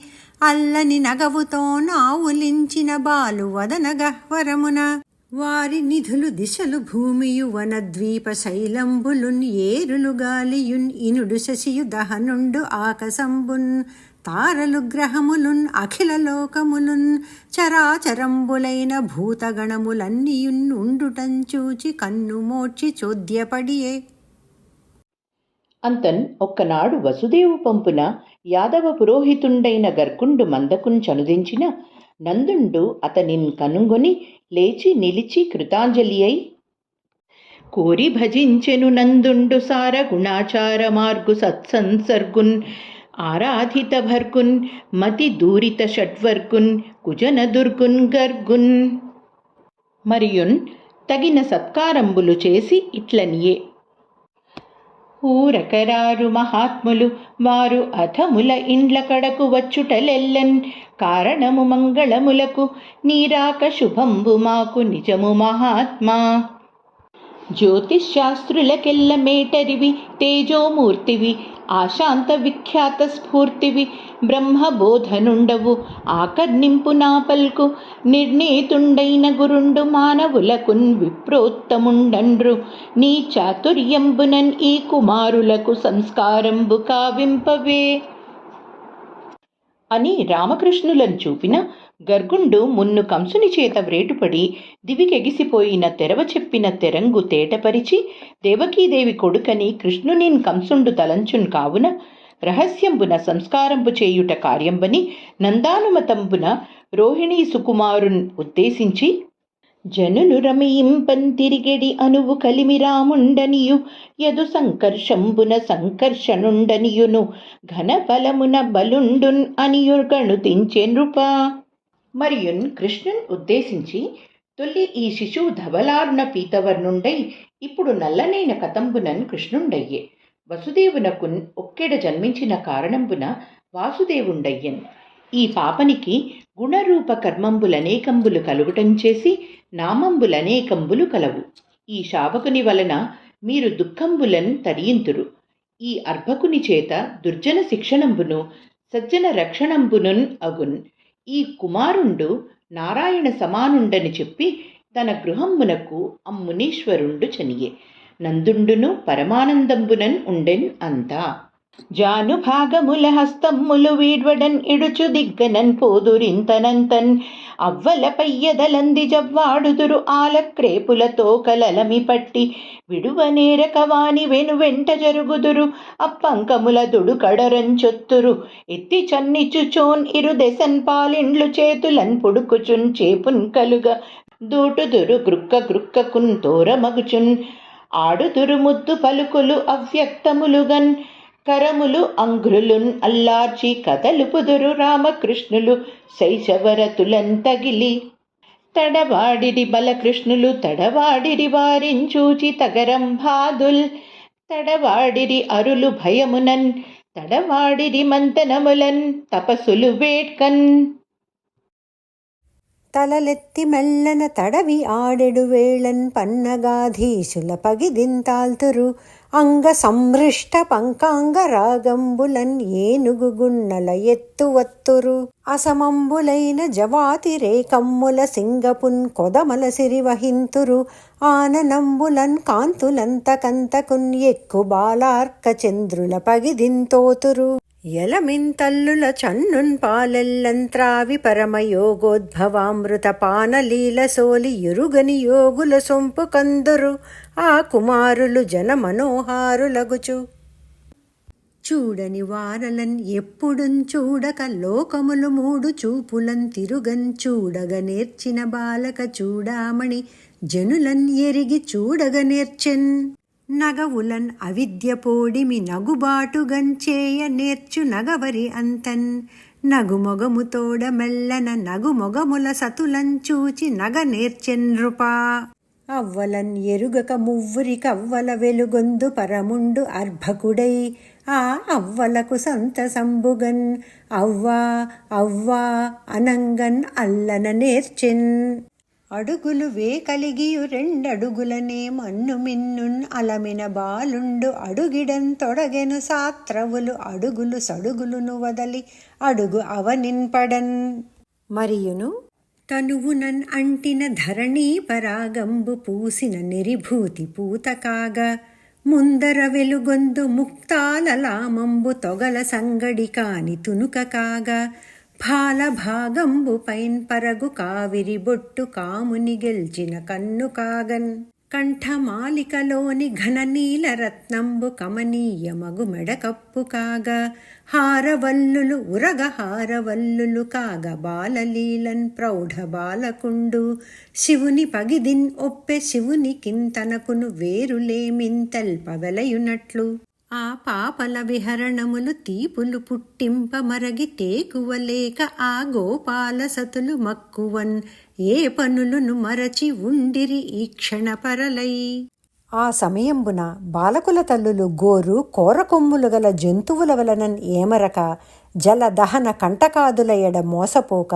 అల్లని నగవుతో నావులించిన బాలు వదన గహ్వరమున వారి నిధులు దిశలు భూమియు వనద్వీప శైలంబులున్ ఏరులు గాలియున్ ఇనుడు శశియు దహనుండు ఆకసంబున్ తారలు గ్రహములున్ అఖిల లోకములున్ చరాచరంబులైన భూతగణములన్నియున్ ఉండుటంచూచి కన్ను మోడ్చి చోద్యపడియే. అంతన్ ఒక్కనాడు వసుదేవు పంపున యాదవ పురోహితుండైన గర్గుండు మందకున్ చనుదించిన నందుండు అతనిన్ కనుగొని లేచి నిలిచి కృతాంజలి అయి కోరి భజించెను నందుండు సార గుణాచార మార్గు సత్సంసర్గున్ ఆరాధిత భర్గున్ మతి దూరిత షడ్వర్గున్ కుజన దుర్గున్ గర్గున్ మరియున్ తగిన సత్కారంబులు చేసి ఇట్లనియే. ఊరకరారు మహాత్ములు వారు అధముల ఇండ్ల కడకు వచ్చుటలెల్లన్ కారణము మంగళములకు నీరాక శుభంబు మాకు నిజము మహాత్మా. జ్యోతిశాస్త్రులకెల్ల మేటరివి, తేజోమూర్తివి, ఆశాంత విఖ్యాత స్ఫూర్తివి, బ్రహ్మబోధనుండవు, ఆకర్ణింపు నా పల్కు, నిర్ణీతుండైన గురుండు మానవులకున్ విప్రోత్తముండండ్రు, నీ చాతుర్యంబునన్ ఈ కుమారులకు సంస్కారంబు కావింపవే అని రామకృష్ణులను చూపిన గర్గుండు మున్ను కంసుని చేత వ్రేటుపడి దివికెగిసిపోయిన తెరవ చెప్పిన తెరంగు తేటపరిచి దేవకీదేవి కొడుకని కృష్ణునిన్ కంసుండు తలంచున్ కావున రహస్యంబున సంస్కారంబు చేయుట కార్యంబని నందానుమతంబున రోహిణీ సుకుమారున్ ఉద్దేశించి జనులు రమయింపన్ తిరిగెడి అనువు కలిమిరాముండనియు యదు సంకర్షంబున సంకర్షణుండనియును ఘన బలమున బలుండున్ అనియు గణుతించె నృపా. మరియున్ కృష్ణున్ ఉద్దేశించి తొల్లి ఈ శిశువు ధవలార్ణ పీతవర్ణుండై ఇప్పుడు నల్లనైన కతంబునన్ కృష్ణుండయ్యే, వసుదేవునకున్ ఒక్కెడ జన్మించిన కారణంబున వాసుదేవుండయ్యన్. ఈ పాపనికి గుణరూప కర్మంబులనేకంబులు కలుగుటం చేసి నామంబులనేకంబులు కలవు. ఈ శావకుని వలన మీరు దుఃఖంబులన్ తరియింతురు. ఈ అర్భకుని చేత దుర్జన శిక్షణంబును సజ్జన రక్షణంబునున్ అగున్. ఈ కుమారుండు నారాయణ సమానుండని చెప్పి తన గృహంబునకు అమ్మునీశ్వరుండు చనియే. నందుండును పరమానందంబునన్ ఉండెన్ అంతా. జానుభాగముల హస్తమ్ములు వీడ్వడన్ ఇడుచు దిగ్గనన్ పోదురింతనంతన్ అవ్వల పయ్యదలంది జవ్వాడుదురు ఆలక్రేపులతో కలలమి పట్టి విడువనేరకవాని వెనువెంట జరుగుదురు అప్పంకముల దుడు కడరంచొత్తురు ఎత్తి చన్నిచుచోన్ ఇరు దెసన్ పాలిండ్లు చేతులన్ పుడుకుచున్ చేపున్ కలుగ దూటుదురు గ్రుక్క గ్రుక్కకున్ తోరమగుచున్ ఆడుదురు ముద్దు పలుకులు అవ్యక్తములుగన్ కరములు అంఘ్రులున్ అల్లార్చి కదలుపుదురు రామకృష్ణులు శైశవరతులన్ తగిలి తడవాడిరి బలకృష్ణులు తడవాడిరి వారించూచి తగరంభాదుల్ తడవాడిరి అరులు భయమునన్ తడవాడిరి మంతనములన్ తపసులు వేట్కన్. తలలెత్తి మెల్లన తడవి ఆడెడు వేళన్ పన్నగాధీశుల పగిదింతాల్తురు అంగ సంహృష్ట పంకాంగ రాగంబులన్ ఏనుగు గున్నల ఎత్తువత్తురు అసమంబులైన జవాతి రేకమ్ముల సింగపున్ కొదమల సిరివహింతురు ఆననంబులన్ కాంతులంతకంతకున్ ఎక్కు బాలార్క చంద్రుల పగిదింతోతురు ఎలమింతల్లుల చన్నున్ పాలెల్లంత్రావి పరమయోగోద్భవామృత పానలీల సోలి ఎరుగని యోగుల సొంపు కందురు ఆ కుమారులు జన మనోహారులగుచు చూడని వారలన్ ఎప్పుడున్ చూడక లోకములు మూడు చూపులన్ తిరుగన్ చూడగ నేర్చిన బాలక చూడామణి జనులన్ ఎరిగి చూడగ నేర్చెన్ నగవులన్ అవిద్య పోడిమి నగుబాటుగంచేయ నేర్చు నగవరి అంతన్ నగుమొగముతోడ మెల్లన నగుమొగముల సతులం చూచి నగ నేర్చెన్ నృపా అవ్వలన్ ఎరుగక మువ్వురి కవ్వల వెలుగొందు పరముండు అర్భకుడై ఆ అవ్వలకు సంతసంబుగన్ అవ్వా అవ్వా అనంగన్ అల్లన నేర్చెన్ అడుగులు వే కలిగియు రెండడుగులనే మన్ను మిన్నున్ అలమిన బాలుండు అడుగిడన్ తొడగెను సాత్రవులు అడుగులు సడుగులును వదలి అడుగు అవనిన్పడన్ మరియును తనువునన్ అంటిన ధరణీ పరాగంబు పూసిన నిరిభూతి పూతకాగా ముందర వెలుగొందు ముక్తాలలామంబు తొగల సంగడి కాని తునుక కాగా భాల భాగంబు పైన్ పరగు కావిరి బొట్టు కాముని గెల్చిన కన్ను కాగన్ కంఠమాలికలోని ఘన నీల రత్నంబు కమనీయమగు మెడకప్పు కాగా హారవల్లులు ఉరగ హారవల్లులు కాగ బాలలీలన్ ప్రౌఢ బాలకుండు శివుని పగిదిన్ ఒప్పె శివుని కింతనకును వేరులేమింతల్ప వెలయునట్లు ఆ పాపల విహరణములు తీపులు పుట్టింప మరగి తేకువలేక ఆ గోపాల సతులు మక్కువన్ ఏ పనులను మరచి ఉండిరి ఈ క్షణపరలై ఆ సమయంబున బాలకుల తల్లులు గోరు కోరకొమ్ములు గల జంతువుల వలనన్ ఏమరక జలదహన కంటకాదులయడ మోసపోక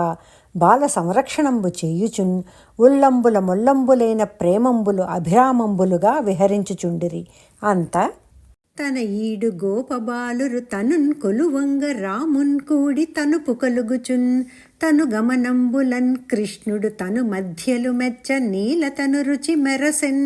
బాల సంరక్షణంబు చేయుచున్ ఉల్లంబుల ముల్లంబులైన ప్రేమంబులు అభిరామంబులుగా విహరించుచుండిరి. అంత తన ఈడు గోపబాలురు తనున్ కొలువంగ రామున్ కూడి తనుపు కలుగుచున్ తను గమనంబులన్ కృష్ణుడు తను మధ్యలు మెచ్చ నీల తను రుచి మెరసెన్.